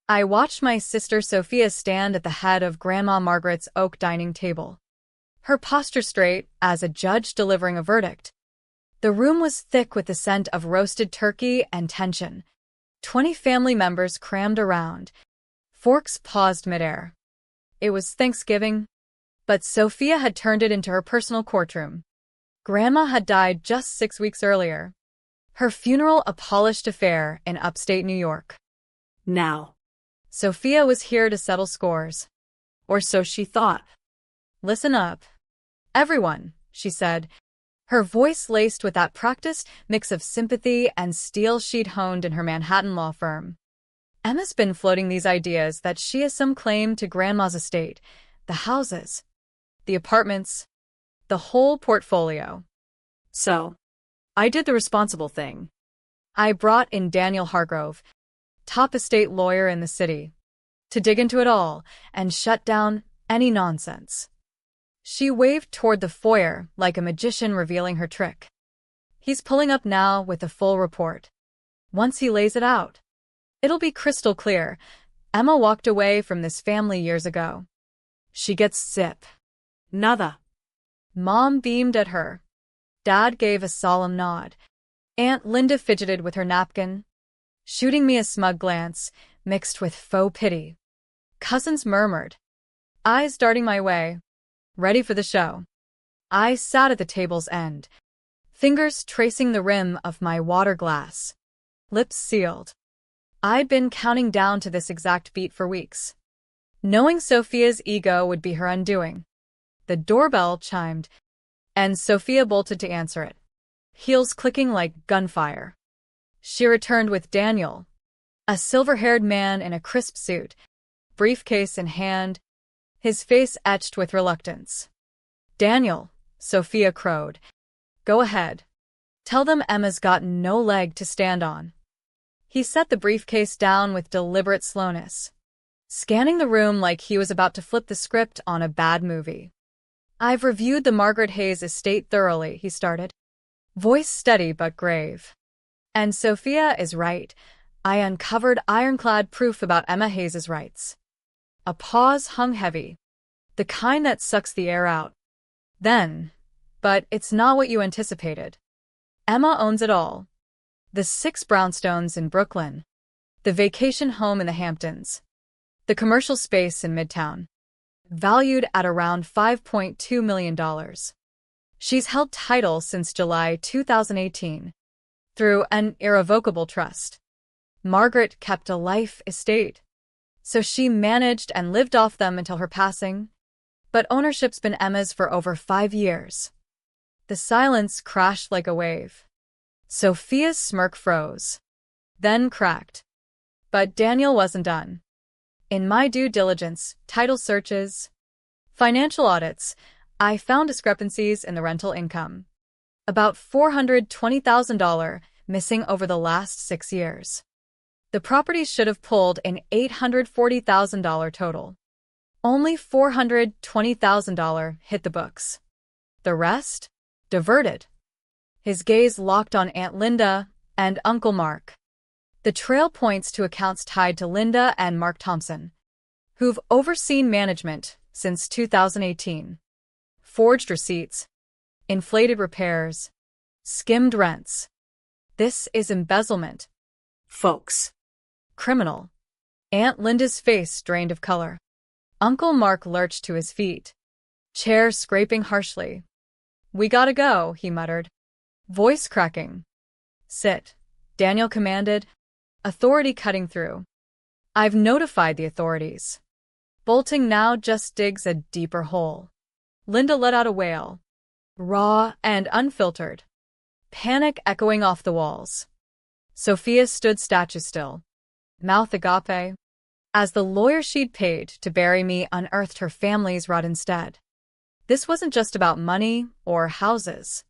I watched my sister Sophia stand at the head of Grandma Margaret's oak dining table, her posture straight as a judge delivering a verdict. The room was thick with the scent of roasted turkey and tension. 20 family members crammed around. Forks paused midair. It was Thanksgiving, but Sophia had turned it into her personal courtroom. Grandma had died just 6 weeks earlier. Her funeral a polished affair in upstate New York. Now, Sophia was here to settle scores. or so she thought. Listen up, everyone, she said, her voice laced with that practiced mix of sympathy and steel she'd honed in her Manhattan law firm. Emma's been floating these ideas that she has some claim to Grandma's estate, the houses, the apartments, the whole portfolio. So, I did the responsible thing. I brought in Daniel Hargrove, top estate lawyer in the city, to dig into it all and shut down any nonsense. She waved toward the foyer like a magician revealing her trick. He's pulling up now with the full report. Once he lays it out, it'll be crystal clear. Emma walked away from this family years ago. She gets zip. Nada. Mom beamed at her. Dad gave a solemn nod. Aunt Linda fidgeted with her napkin, shooting me a smug glance mixed with faux pity. Cousins murmured, eyes darting my way, ready for the show. I sat at the table's end, fingers tracing the rim of my water glass, lips sealed. I'd been counting down to this exact beat for weeks, knowing Sophia's ego would be her undoing. The doorbell chimed, and Sophia bolted to answer it, heels clicking like gunfire. She returned with Daniel, a silver-haired man in a crisp suit, briefcase in hand, his face etched with reluctance. Daniel, Sophia crowed. Go ahead. Tell them Emma's got no leg to stand on. He set the briefcase down with deliberate slowness, scanning the room like he was about to flip the script on a bad movie. I've reviewed the Margaret Hayes estate thoroughly, he started, voice steady but grave. And Sophia is right. I uncovered ironclad proof about Emma Hayes's rights. A pause hung heavy, the kind that sucks the air out. Then, but it's not what you anticipated. Emma owns it all. The 6 brownstones in Brooklyn, the vacation home in the Hamptons, the commercial space in Midtown, valued at around $5.2 million. She's held title since July 2018, through an irrevocable trust. Margaret kept a life estate, so she managed and lived off them until her passing, but ownership's been Emma's for over 5 years. The silence crashed like a wave. Sophia's smirk froze, then cracked. But Daniel wasn't done. In my due diligence, title searches, financial audits, I found discrepancies in the rental income. About $420,000 missing over the last 6 years. The property should have pulled an $840,000 total. Only $420,000 hit the books. The rest? Diverted. His gaze locked on Aunt Linda and Uncle Mark. The trail points to accounts tied to Linda and Mark Thompson, who've overseen management since 2018. Forged receipts, inflated repairs, skimmed rents. This is embezzlement. Folks. Criminal. Aunt Linda's face drained of color. Uncle Mark lurched to his feet, chair scraping harshly. We gotta go, he muttered, voice cracking. Sit, Daniel commanded, authority cutting through. I've notified the authorities. Bolting now just digs a deeper hole. Linda let out a wail, raw and unfiltered, panic echoing off the walls. Sophia stood statue still, mouth agape, as the lawyer she'd paid to bury me unearthed her family's rot instead. This wasn't just about money or houses.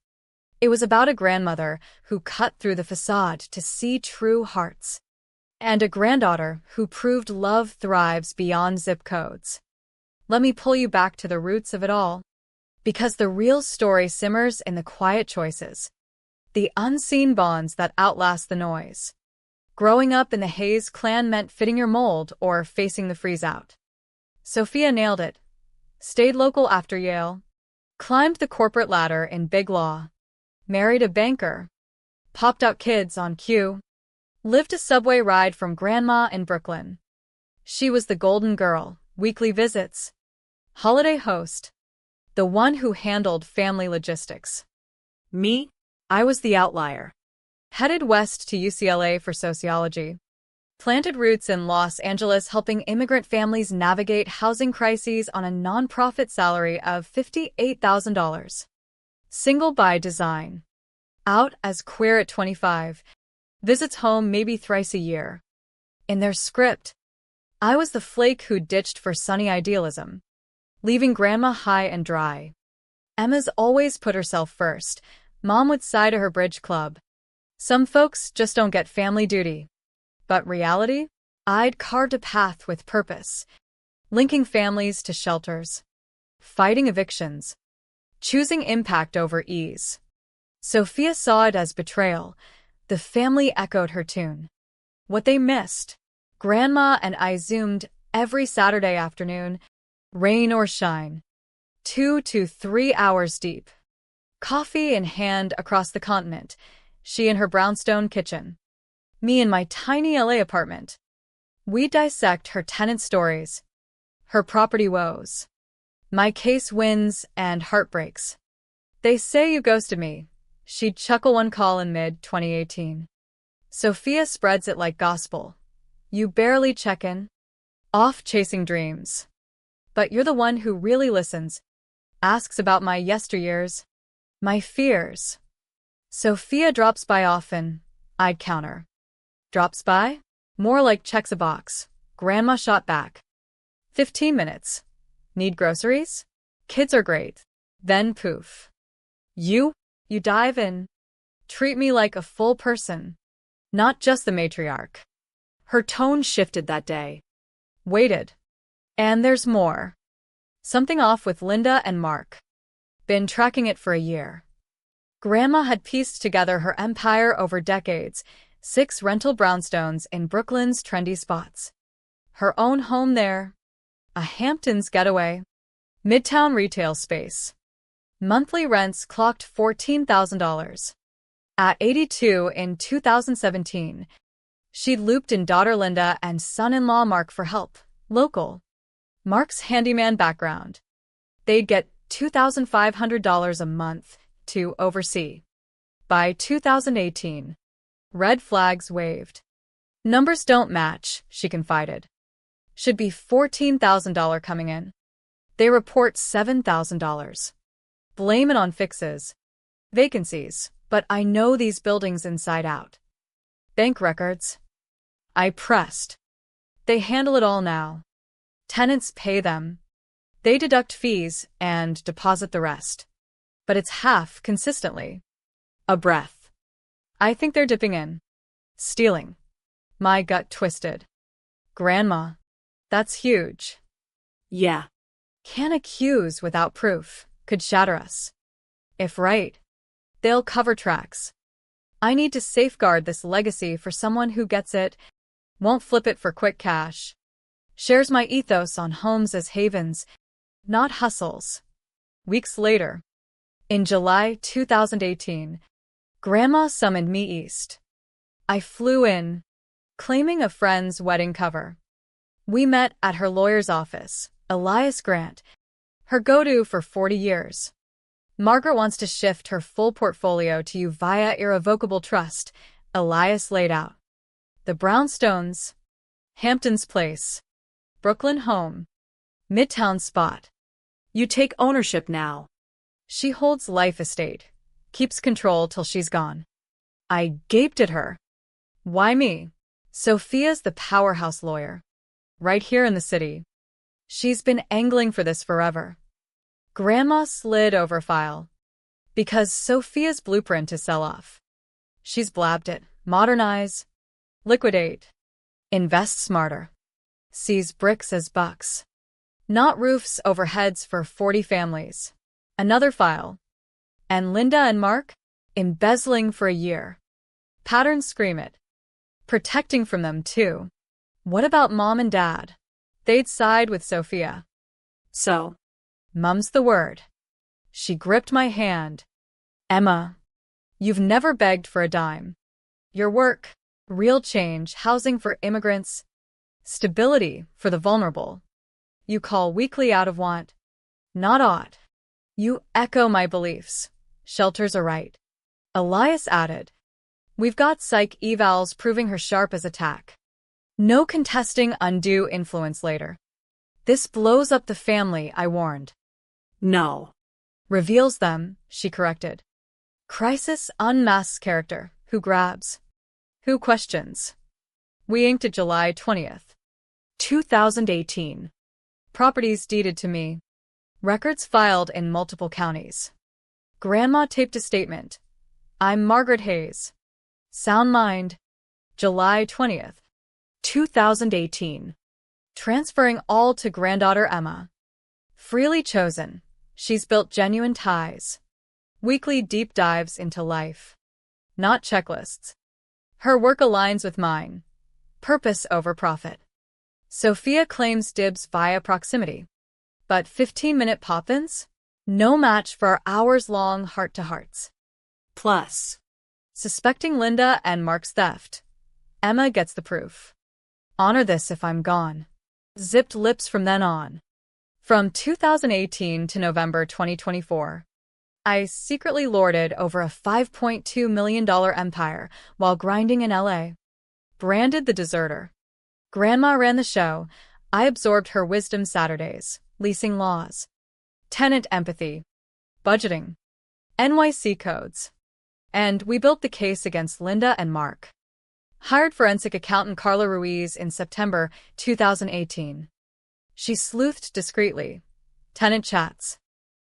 It was about a grandmother who cut through the facade to see true hearts, and a granddaughter who proved love thrives beyond zip codes. Let me pull you back to the roots of it all, because the real story simmers in the quiet choices, the unseen bonds that outlast the noise. Growing up in the Hayes clan meant fitting your mold or facing the freeze out. Sophia nailed it. Stayed local after Yale. Climbed the corporate ladder in big law. Married a banker. Popped out kids on cue. Lived a subway ride from grandma in Brooklyn. She was the golden girl, weekly visits. Holiday host. The one who handled family logistics. Me? I was the outlier. Headed west to UCLA for sociology. Planted roots in Los Angeles helping immigrant families navigate housing crises on a nonprofit salary of $58,000. Single by design. Out as queer at 25. Visits home maybe thrice a year. In their script, I was the flake who ditched for sunny idealism, leaving grandma high and dry. Emma's always put herself first. Mom would sigh to her bridge club. Some folks just don't get family duty. But reality? I'd carved a path with purpose, linking families to shelters, fighting evictions, choosing impact over ease. Sophia saw it as betrayal. The family echoed her tune. What they missed. Grandma and I Zoomed every Saturday afternoon, rain or shine. 2 to 3 hours deep. Coffee in hand across the continent. She in her brownstone kitchen. Me in my tiny LA apartment. We dissect her tenant stories, her property woes, my case wins and heartbreaks. They say you ghosted me. She'd chuckle one call in mid-2018. Sophia spreads it like gospel. You barely check in. Off chasing dreams. But you're the one who really listens. Asks about my yesteryears. My fears. Sophia drops by often. I'd counter. Drops by? More like checks a box. Grandma shot back. 15 minutes. Need groceries? Kids are great. Then poof. You dive in. Treat me like a full person. Not just the matriarch. Her tone shifted that day. Waited. And there's more. Something off with Linda and Mark. Been tracking it for a year. Grandma had pieced together her empire over decades. 6 rental brownstones in Brooklyn's trendy spots. Her own home there. A Hamptons getaway. Midtown retail space. Monthly rents clocked $14,000. At 82 in 2017, she'd looped in daughter Linda and son-in-law Mark for help. Local. Mark's handyman background. They'd get $2,500 a month to oversee. By 2018, red flags waved. Numbers don't match, she confided. Should be $14,000 coming in. They report $7,000. Blame it on fixes. Vacancies, but I know these buildings inside out. Bank records. I pressed. They handle it all now. Tenants pay them. They deduct fees and deposit the rest. But it's half consistently. A breath. I think they're dipping in. Stealing. My gut twisted. Grandma. That's huge. Yeah. Can't accuse without proof. Could shatter us. If right, they'll cover tracks. I need to safeguard this legacy for someone who gets it, won't flip it for quick cash. Shares my ethos on homes as havens, not hustles. Weeks later, in July 2018, Grandma summoned me east. I flew in, claiming a friend's wedding cover. We met at her lawyer's office, Elias Grant, her go-to for 40 years. Margaret wants to shift her full portfolio to you via irrevocable trust, Elias laid out. The brownstones, Hamptons Place, Brooklyn home, Midtown spot. You take ownership now. She holds life estate, keeps control till she's gone. I gaped at her. Why me? Sophia's the powerhouse lawyer. Right here in the city. She's been angling for this forever. Grandma slid over file. Because Sophia's blueprint to sell off. She's blabbed it. Modernize. Liquidate. Invest smarter. Sees bricks as bucks. Not roofs over heads for 40 families. Another file. And Linda and Mark? Embezzling for a year. Patterns scream it. Protecting from them, too. What about Mom and Dad? They'd side with Sophia. So, Mum's the word. She gripped my hand. Emma, you've never begged for a dime. Your work, real change, housing for immigrants, stability for the vulnerable. You call weekly out of want. Not odd. You echo my beliefs. Shelters are right. Elias added, we've got psych evals proving her sharp as a tack. No contesting undue influence later. This blows up the family, I warned. no. Reveals them, she corrected. Crisis unmasks character. Who grabs? Who questions? We inked it July 20th, 2018. Properties deeded to me. Records filed in multiple counties. Grandma taped a statement. I'm Margaret Hayes. Sound mind. July 20th, 2018. Transferring all to granddaughter Emma. Freely chosen. She's built genuine ties. Weekly deep dives into life. Not checklists. Her work aligns with mine. Purpose over profit. Sophia claims dibs via proximity. But 15-minute pop-ins? No match for our hours-long heart-to-hearts. Plus, Suspecting Linda and Mark's theft. Emma gets the proof. Honor this if I'm gone. Zipped lips from then on. From 2018 to November 2024, I secretly lorded over a $5.2 million empire while grinding in LA. Branded the deserter. Grandma ran the show. I absorbed her wisdom Saturdays, leasing laws, tenant empathy, budgeting, NYC codes. And we built the case against Linda and Mark. Hired forensic accountant Carla Ruiz in September 2018. She sleuthed discreetly. Tenant chats,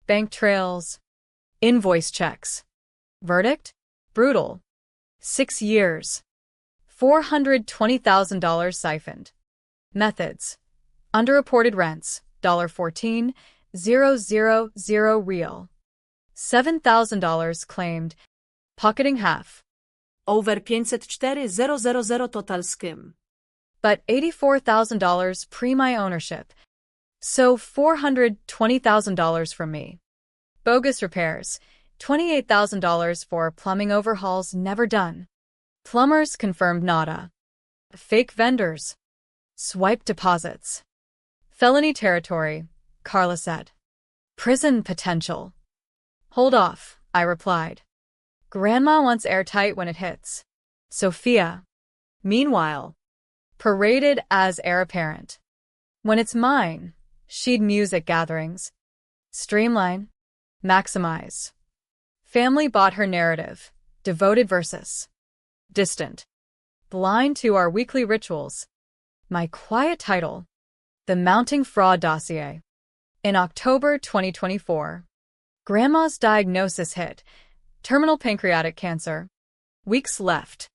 bank trails, invoice checks. Verdict? Brutal. 6 years. $420,000 siphoned. Methods. Underreported rents, $14,000 real. $7,000 claimed. Pocketing half. over 504,000 total skim. But $84,000 pre my ownership. So $420,000 from me. Bogus repairs. $28,000 for plumbing overhauls never done. Plumbers confirmed nada. Fake vendors. Swipe deposits. Felony territory, Carla said. Prison potential. Hold off, I replied. Grandma wants airtight when it hits. Sophia, meanwhile, paraded as heir apparent. When it's mine, she'd music gatherings. Streamline. Maximize. Family bought her narrative. Devoted versus distant. Blind to our weekly rituals. My quiet title. The Mounting Fraud Dossier. In October 2024, Grandma's diagnosis hit. Terminal pancreatic cancer. Weeks left.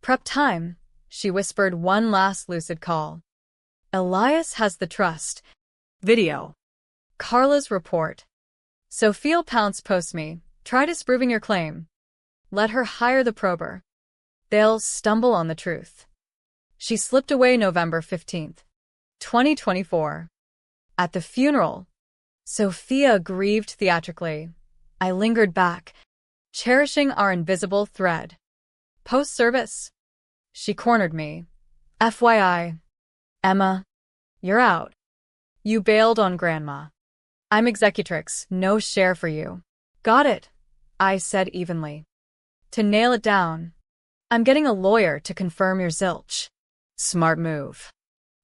Prep time, she whispered one last lucid call. Elias has the trust. Video. Carla's report. Sophia Pounce posts me. Try disproving your claim. Let her hire the prober. They'll stumble on the truth. She slipped away November 15th, 2024. At the funeral, Sophia grieved theatrically. I lingered back, cherishing our invisible thread. Post-service. She cornered me. FYI. Emma, you're out. You bailed on Grandma. I'm executrix, no share for you. Got it, I said evenly. To nail it down, I'm getting a lawyer to confirm your zilch. Smart move.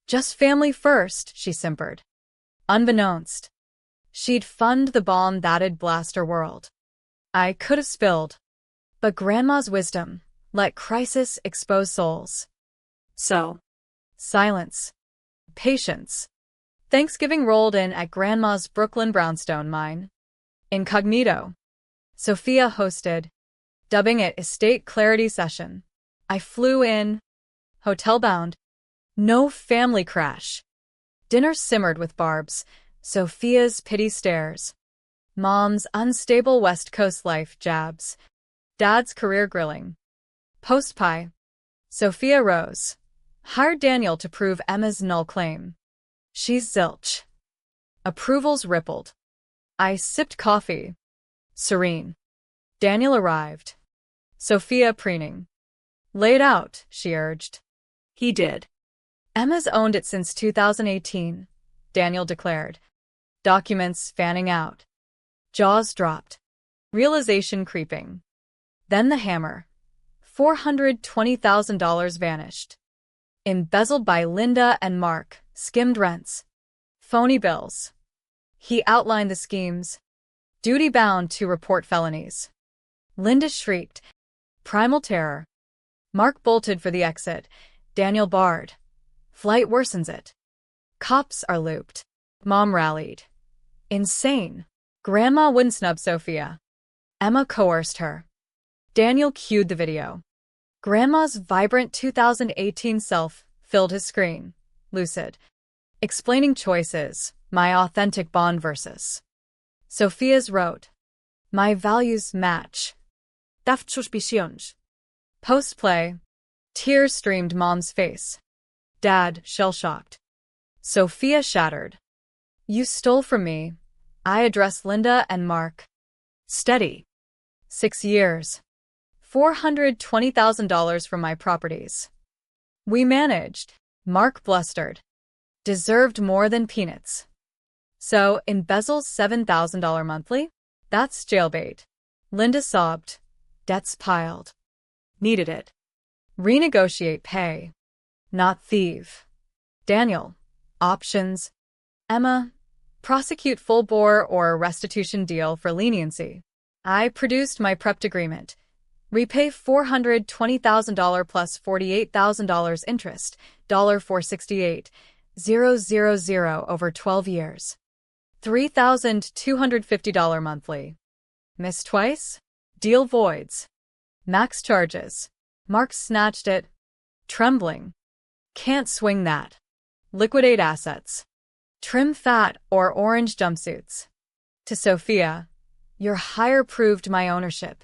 Just family first, she simpered. Unbeknownst, she'd fund the bomb that'd blast her world. I could have spilled. But Grandma's wisdom let crisis expose souls. So, Silence. Patience. Thanksgiving rolled in at Grandma's Brooklyn brownstone mine. Incognito. Sophia hosted, dubbing it Estate Clarity Session. I flew in, hotel-bound. No family crash. Dinner simmered with Barb's, Sophia's pity stares. Mom's unstable West Coast life jabs. Dad's career grilling. Post-pie. Sophia rose. Hired Daniel to prove Emma's null claim. She's zilch. Approvals rippled. I sipped coffee. Serene. Daniel arrived. Sophia preening. Lay it out, she urged. He did. Emma's owned it since 2018, Daniel declared. Documents fanning out. Jaws dropped. Realization creeping. Then the hammer. $420,000 vanished. Embezzled by Linda and Mark, skimmed rents. Phony bills. He outlined the schemes. Duty-bound to report felonies. Linda shrieked. Primal terror. Mark bolted for the exit. Daniel barred. Flight worsens it. Cops are looped. Mom rallied. Insane. Grandma wouldn't snub Sophia. Emma coerced her. Daniel cued the video. Grandma's vibrant 2018 self filled his screen, lucid. Explaining choices, my authentic bond versus. Sophia's wrote. My values match. Daft suspicions. Post-play. Tears streamed Mom's face. Dad, shell-shocked. Sophia shattered. You stole from me. I addressed Linda and Mark. Steady. 6 years. $420,000 from my properties. We managed. Mark blustered. Deserved more than peanuts. So, embezzles $7,000 monthly? That's jailbait. Linda sobbed. Debts piled. Needed it. Renegotiate pay. Not thieve. Daniel. Options. Emma. Prosecute full bore or restitution deal for leniency. I produced my prepped agreement. Repay $420,000 plus $48,000 interest, $468,000 over 12 years. $3,250 monthly. Miss twice? Deal voids. Max charges. Mark snatched it. Trembling. Can't swing that. Liquidate assets. Trim fat or orange jumpsuits. To Sophia. Your hire proved my ownership.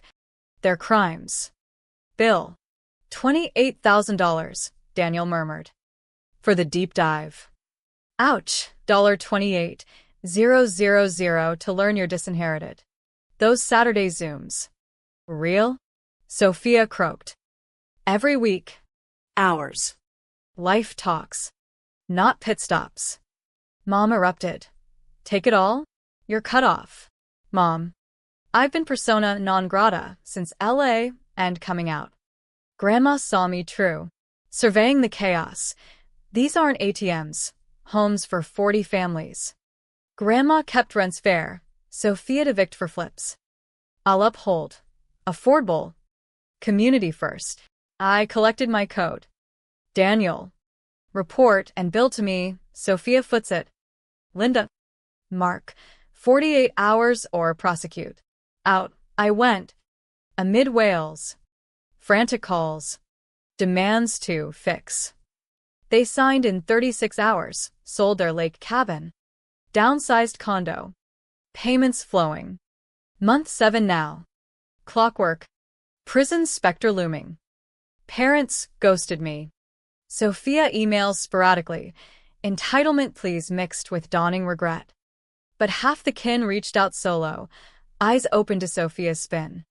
Their crimes. Bill. $28,000, Daniel murmured. For the deep dive. Ouch, $28,000 to learn you're disinherited. Those Saturday Zooms. Real? Sophia croaked. Every week. Hours. Life talks. Not pit stops. Mom erupted. Take it all? You're cut off. Mom. I've been persona non grata since LA and coming out. Grandma saw me true. Surveying the chaos. These aren't ATMs. Homes for 40 families. Grandma kept rents fair. Sophia'd evict for flips. I'll uphold. Affordable. Community first. I collected my code. Daniel. Report and bill to me. Sophia foots it. Linda. Mark. 48 hours or prosecute. Out, I went. Amid wails. Frantic calls. Demands to fix. They signed in 36 hours, sold their lake cabin. Downsized condo. Payments flowing. Month 7 now. Clockwork. Prison specter looming. Parents ghosted me. Sophia emails sporadically. Entitlement pleas mixed with dawning regret. But half the kin reached out solo. Eyes open to Sophia's spin.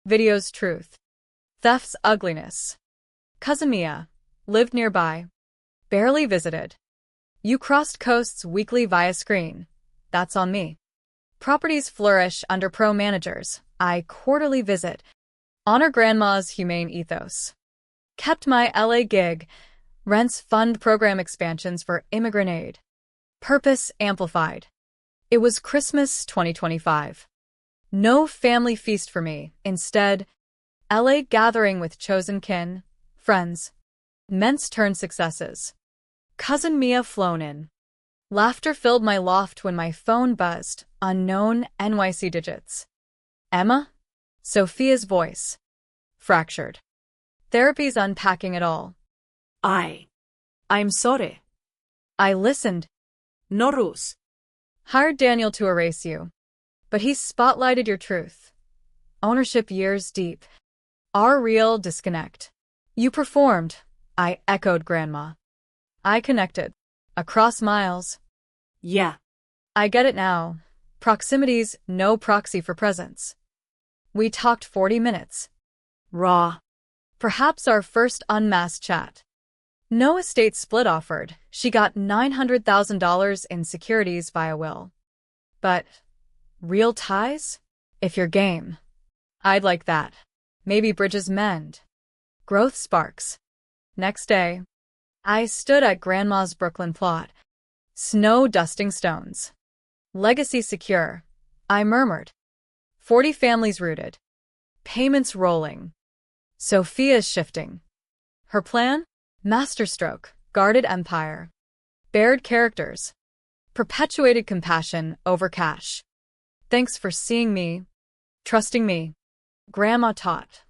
Video's truth. Theft's ugliness. Cousin Mia. Lived nearby. Barely visited. You crossed coasts weekly via screen. That's on me. Properties flourish under pro managers. I quarterly visit. Honor grandma's humane ethos. Kept my LA gig. Rents fund program expansions for immigrant aid. Purpose amplified. It was Christmas 2025. No family feast for me. Instead, LA gathering with chosen kin, friends. Ments turned successes. Cousin Mia flown in. Laughter filled my loft when my phone buzzed, unknown NYC digits. Emma? Sophia's voice. Fractured. Therapy's unpacking it all. I'm sorry. I listened. No ruse. Hired Daniel to erase you. But he spotlighted your truth. Ownership years deep. Our real disconnect. You performed, I echoed Grandma. I connected. Across miles. Yeah. I get it now. Proximity's no proxy for presence. We talked 40 minutes. Raw. Perhaps our first unmasked chat. No estate split offered. She got $900,000 in securities via will. But real ties? If you're game. I'd like that. Maybe bridges mend. Growth sparks. Next day, I stood at Grandma's Brooklyn plot. Snow dusting stones. Legacy secure, I murmured. 40 families rooted. Payments rolling. Sophia's shifting. Her plan? Masterstroke, guarded empire. Bared characters. Perpetuated compassion over cash. Thanks for seeing me. Trusting me. Grandma taught.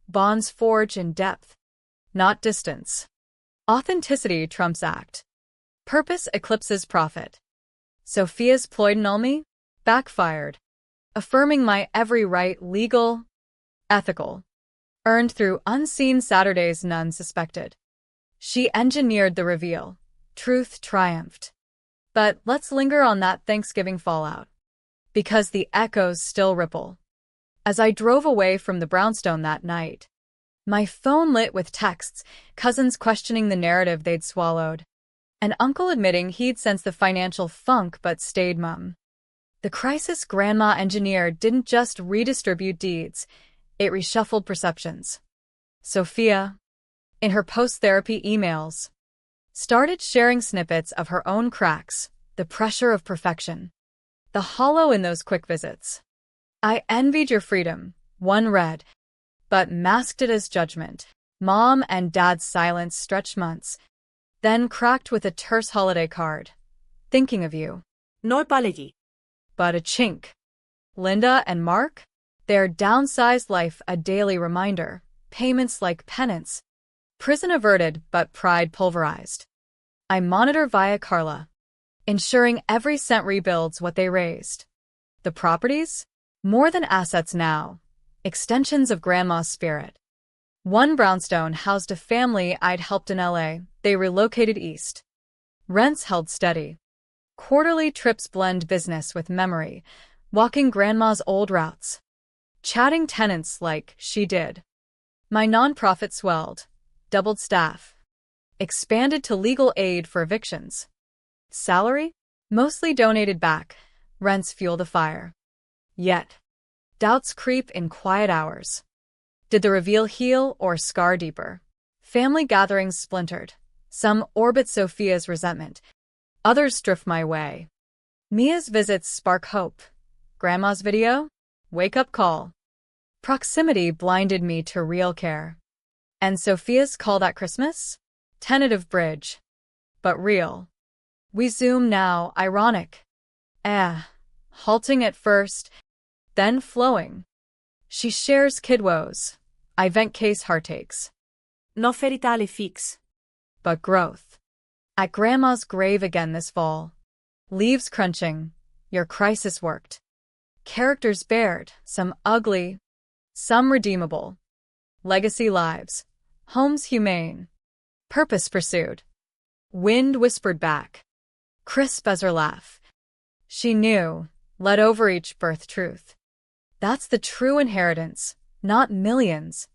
Bonds forge in depth, not distance. Authenticity trumps act. Purpose eclipses profit. Sophia's ploy to null me? Backfired. Affirming my every right legal, ethical. Earned through unseen Saturdays none suspected. She engineered the reveal. Truth triumphed. But let's linger on that Thanksgiving fallout. Because the echoes still ripple. As I drove away from the brownstone that night, my phone lit with texts, cousins questioning the narrative they'd swallowed, and uncle admitting he'd sensed the financial funk but stayed mum. The crisis Grandma engineered didn't just redistribute deeds, it reshuffled perceptions. Sophia, in her post-therapy emails, started sharing snippets of her own cracks, the pressure of perfection, the hollow in those quick visits. I envied your freedom, one read, but masked it as judgment. Mom and Dad's silence stretched months, then cracked with a terse holiday card. Thinking of you. No apology. But a chink. Linda and Mark? Their downsized life a daily reminder, payments like penance. Prison averted but pride pulverized. I monitor via Carla, ensuring every cent rebuilds what they raised. The properties? More than assets now, extensions of Grandma's spirit. One brownstone housed a family I'd helped in LA. They relocated east. Rents held steady. Quarterly trips blend business with memory, walking Grandma's old routes. Chatting tenants like she did. My nonprofit swelled, doubled staff. Expanded to legal aid for evictions. Salary? Mostly donated back. Rents fuel the fire. Yet, doubts creep in quiet hours. Did the reveal heal or scar deeper? Family gatherings splintered. Some orbit Sophia's resentment. Others drift my way. Mia's visits spark hope. Grandma's video? Wake-up call. Proximity blinded me to real care. And Sophia's call that Christmas? Tentative bridge. But real. We zoom now, ironic. Halting at first, then flowing. She shares kid woes. I vent case heartaches. No feritale fix. But growth. At Grandma's grave again this fall. Leaves crunching. Your crisis worked. Characters bared, some ugly, some redeemable. Legacy lives. Homes humane. Purpose pursued. Wind whispered back. Crisp as her laugh. She knew, led over each birth truth. That's the true inheritance, not millions,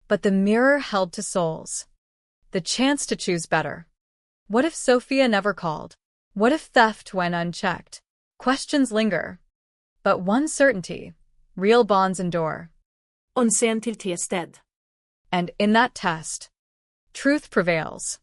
but the mirror held to souls. The chance to choose better. What if Sophia never called? What if theft went unchecked? Questions linger. But one certainty, real bonds endure. On sen till tested. And in that test, truth prevails.